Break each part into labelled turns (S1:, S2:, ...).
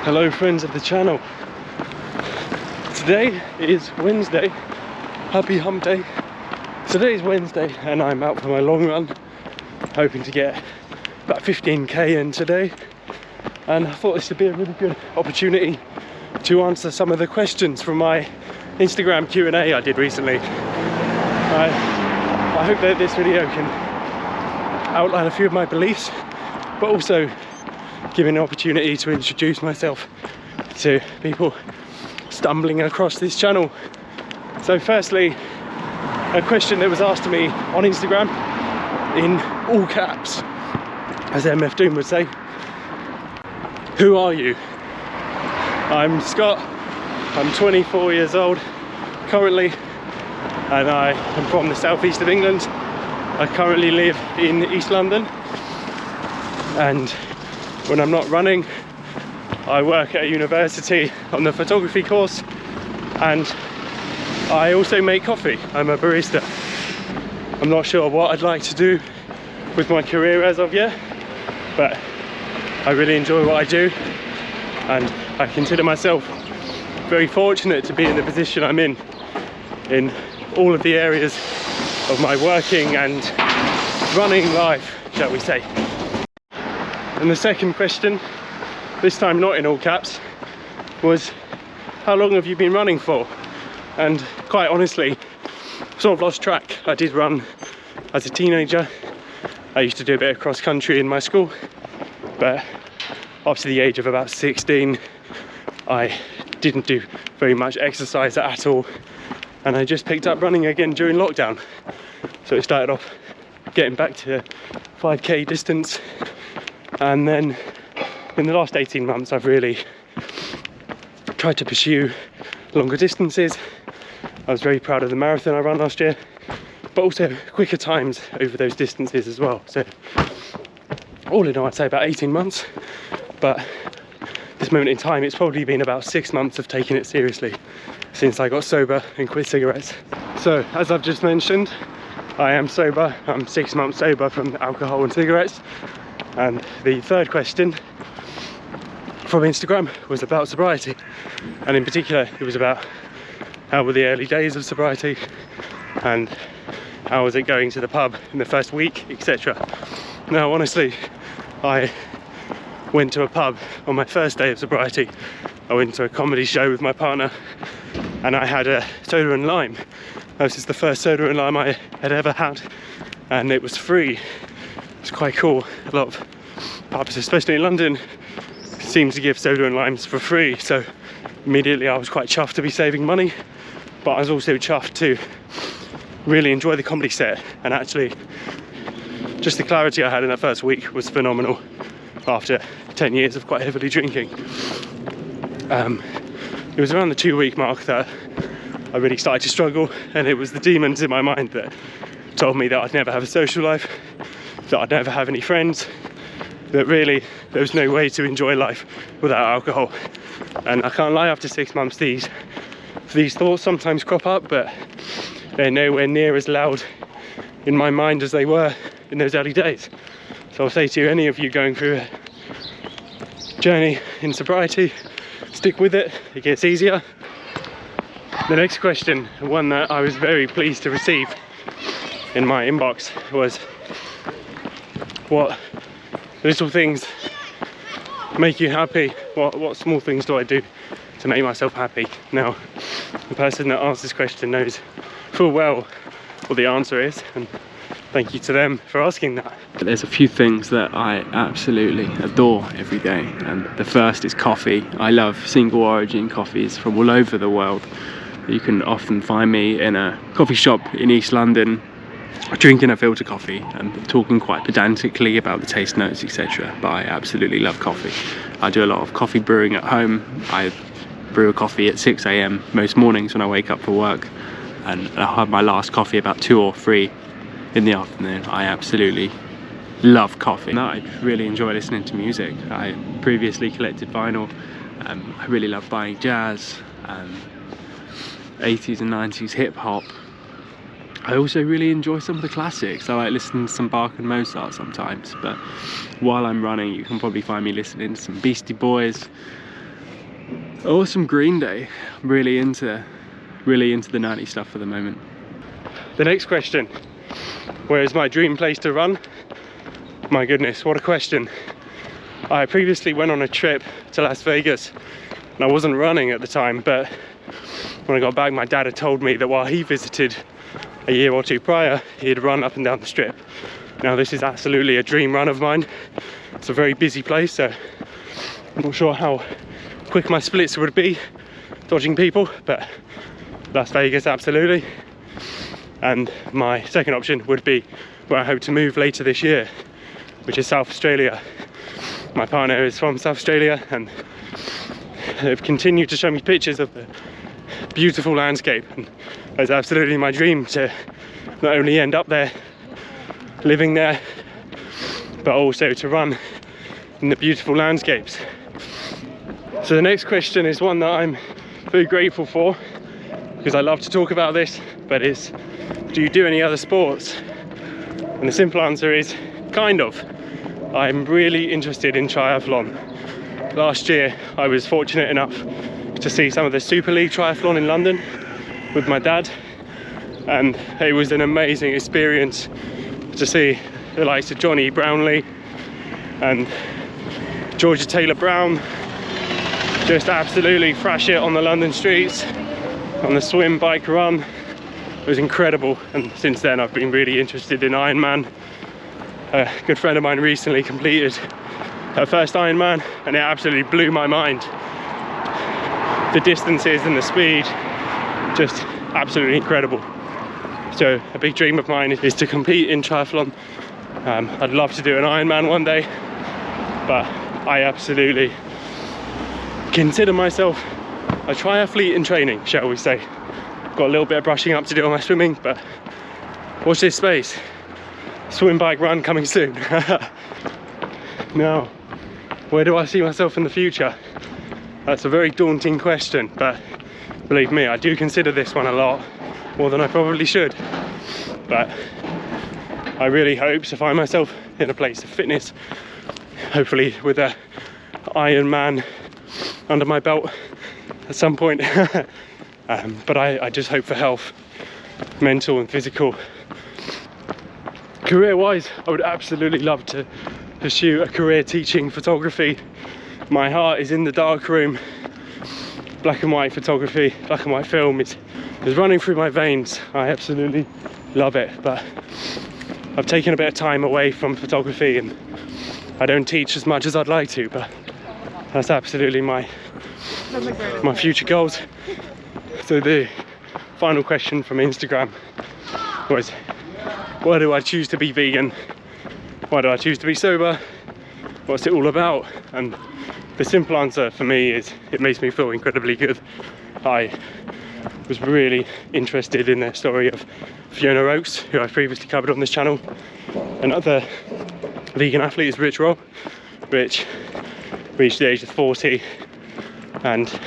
S1: Hello friends of the channel. Today is Wednesday. Happy hump day. Today is Wednesday and I'm out for my long run, hoping to get about 15k in today. And I thought this would be a really good opportunity to answer some of the questions from my Instagram Q&A I did recently. I hope that this video can outline a few of my beliefs, but also give me an opportunity to introduce myself to people stumbling across this channel. So firstly, a question that was asked to me on Instagram in all caps, as MF Doom would say. Who are you? I'm Scott, I'm 24 years old currently, and I am from the southeast of England. I currently live in East London, and when I'm not running, I work at a university on the photography course, and I also make coffee. I'm a barista. I'm not sure what I'd like to do with my career as of yet, but I really enjoy what I do, and I consider myself very fortunate to be in the position I'm in all of the areas of my working and running life, shall we say. And the second question, this time not in all caps, was how long have you been running for? And quite honestly, sort of lost track. I did run as a teenager. I used to do a bit of cross country in my school, but up to the age of about 16, I didn't do very much exercise at all, and I just picked up running again during lockdown. So it started off getting back to 5k distance, and then in the last 18 months I've really tried to pursue longer distances. I was very proud of the marathon I ran last year, but also quicker times over those distances as well. So all in all, I'd say about 18 months, but this moment in time it's probably been about 6 months of taking it seriously since I got sober and quit cigarettes. So as I've just mentioned, I am sober. I'm 6 months sober from alcohol and cigarettes. And the third question from Instagram was about sobriety, and in particular it was about how were the early days of sobriety and how was it going to the pub in the first week, etc. Now honestly, I went to a pub on my first day of sobriety. I went to a comedy show with my partner and I had a soda and lime. This is the first soda and lime I had ever had, and it was free. It's quite cool. A lot of pubs, especially in London, seem to give soda and limes for free, so immediately I was quite chuffed to be saving money, but I was also chuffed to really enjoy the comedy set. And actually, just the clarity I had in that first week was phenomenal after 10 years of quite heavily drinking. It was around the 2-week mark that I really started to struggle, and it was the demons in my mind that told me that I'd never have a social life, that I'd never have any friends, that really there was no way to enjoy life without alcohol. And I can't lie, after 6 months these thoughts sometimes crop up, but they're nowhere near as loud in my mind as they were in those early days. So I'll say to any of you going through a journey in sobriety, stick with it, it gets easier. The next question, one that I was very pleased to receive in my inbox, was what little things make you happy? What small things do I do to make myself happy? Now, the person that asked this question knows full well what the answer is, and thank you to them for asking that.
S2: There's a few things that I absolutely adore every day, and the first is coffee. I love single origin coffees from all over the world. You can often find me in a coffee shop in East London drinking a filter coffee and talking quite pedantically about the taste notes, etc. But I absolutely love coffee. I do a lot of coffee brewing at home. I brew a coffee at 6 AM most mornings when I wake up for work, and I'll have my last coffee about 2 or 3 in the afternoon. I absolutely love coffee. No, I really enjoy listening to music. I previously collected vinyl. I really love buying jazz, 80s and 90s hip hop. I also really enjoy some of the classics. I like listening to some Bach and Mozart sometimes, but while I'm running you can probably find me listening to some Beastie Boys, Awesome Green Day. I'm really into the 90s stuff at the moment.
S1: The next question, where is my dream place to run? My goodness, what a question. I previously went on a trip to Las Vegas and I wasn't running at the time, but when I got back, my dad had told me that while he visited a year or two prior, he'd run up and down the strip. Now this is absolutely a dream run of mine. It's a very busy place, so I'm not sure how quick my splits would be dodging people, but Las Vegas absolutely. And my second option would be where I hope to move later this year, which is South Australia. My partner is from South Australia and they've continued to show me pictures of the beautiful landscape, and it's absolutely my dream to not only end up there, living there, but also to run in the beautiful landscapes. So the next question is one that I'm very grateful for, because I love to talk about this, but it's, do you do any other sports? And the simple answer is kind of. I'm really interested in triathlon. Last year I was fortunate enough to see some of the Super League triathlon in London with my dad, and it was an amazing experience to see the likes of Johnny Brownlee and Georgia Taylor Brown just absolutely thrash it on the London streets, on the swim, bike, run. It was incredible, and since then I've been really interested in Ironman. A good friend of mine recently completed her first Ironman and it absolutely blew my mind. The distances and the speed, just absolutely incredible. So a big dream of mine is to compete in triathlon. I'd love to do an Ironman one day, but I absolutely consider myself a triathlete in training, shall we say. Got a little bit of brushing up to do on my swimming, but watch this space. Swim, bike, run coming soon. Now, where do I see myself in the future? That's a very daunting question, but believe me, I do consider this one a lot more than I probably should. But I really hope to find myself in a place of fitness, hopefully with a Ironman under my belt at some point. But I just hope for health, mental and physical. Career-wise, I would absolutely love to pursue a career teaching photography. My heart is in the darkroom. Black and white photography, black and white film is running through my veins. I absolutely love it, but I've taken a bit of time away from photography and I don't teach as much as I'd like to, but that's absolutely my future goals. So the final question from Instagram was, why do I choose to be vegan? Why do I choose to be sober? What's it all about? And the simple answer for me is it makes me feel incredibly good. I was really interested in the story of Fiona Oakes, who I've previously covered on this channel. Another vegan athlete is Rich Robb. Rich reached the age of 40 and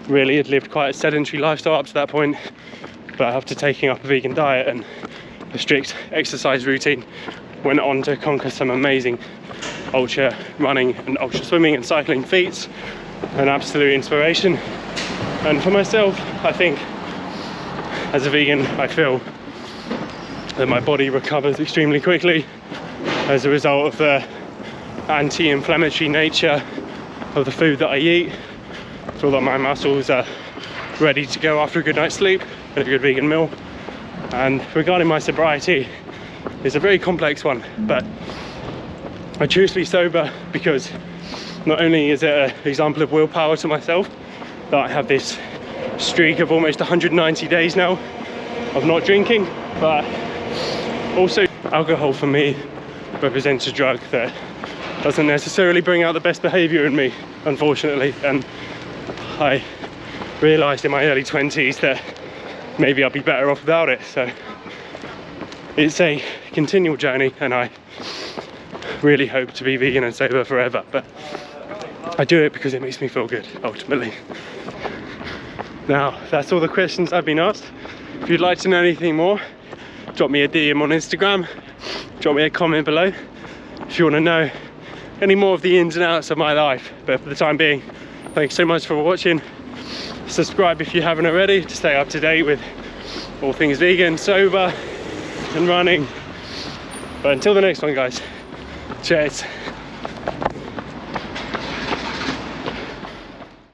S1: really had lived quite a sedentary lifestyle up to that point, but after taking up a vegan diet and a strict exercise routine, went on to conquer some amazing ultra running and ultra swimming and cycling feats. An absolute inspiration. And for myself, I think as a vegan, I feel that my body recovers extremely quickly as a result of the anti-inflammatory nature of the food that I eat. I feel that my muscles are ready to go after a good night's sleep and a good vegan meal. And regarding my sobriety, it's a very complex one, but I choose to be sober because not only is it an example of willpower to myself, that I have this streak of almost 190 days now of not drinking, but also alcohol for me represents a drug that doesn't necessarily bring out the best behavior in me, unfortunately. And I realized in my early 20s that maybe I'll be better off without it. So it's a continual journey, and I really hope to be vegan and sober forever, but I do it because it makes me feel good, ultimately. Now, that's all the questions I've been asked. If you'd like to know anything more, drop me a DM on Instagram, drop me a comment below if you want to know any more of the ins and outs of my life. But for the time being, Thanks so much for watching. Subscribe if you haven't already to stay up to date with all things vegan, sober and running. But until the next one, guys, cheers.